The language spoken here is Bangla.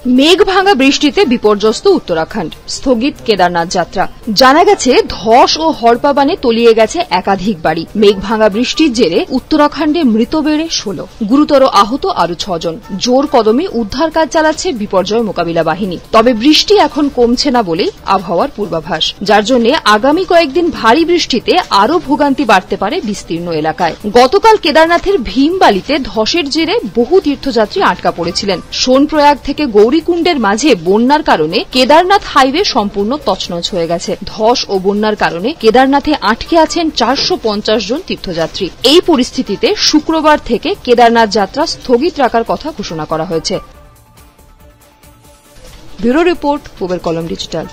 মেঘ ভাঙা বৃষ্টিতে বিপর্যস্ত উত্তরাখণ্ড, স্থগিত কেদারনাথ যাত্রা। জানা গেছে ধস ও হড়পাবানে তলিয়ে গেছে একাধিক বাড়ি। মেঘ ভাঙা বৃষ্টির জেরে উত্তরাখণ্ডে মৃত বেড়ে 16, গুরুতর আহত আরো 6 জন। জোর কদমে উদ্ধার কাজ চালাচ্ছে বিপর্যয় মোকাবিলা বাহিনী। তবে বৃষ্টি এখন কমছে না বলেই আবহাওয়ার পূর্বাভাস, যার জন্য আগামী কয়েকদিন ভারী বৃষ্টিতে আরো ভোগান্তি বাড়তে পারে বিস্তীর্ণ এলাকায়। গতকাল কেদারনাথের ভীমবালিতে ধসের জেরে বহু তীর্থযাত্রী আটকা পড়েছিলেন। সোনপ্রয়াগ থেকে গৌরীকুণ্ডের মাঝে বন্যার কারণে কেদারনাথ হাইওয়ে সম্পূর্ণ তছনছ হয়ে গেছে। ধস ও বন্যার কারণে কেদারনাথে আটকে আছেন 450 জন তীর্থযাত্রী। এই পরিস্থিতিতে শুক্রবার থেকে কেদারনাথ যাত্রা স্থগিত রাখার কথা ঘোষণা করা হয়েছে। ব্যুরো রিপোর্ট, পূবের কলম ডিজিটাল।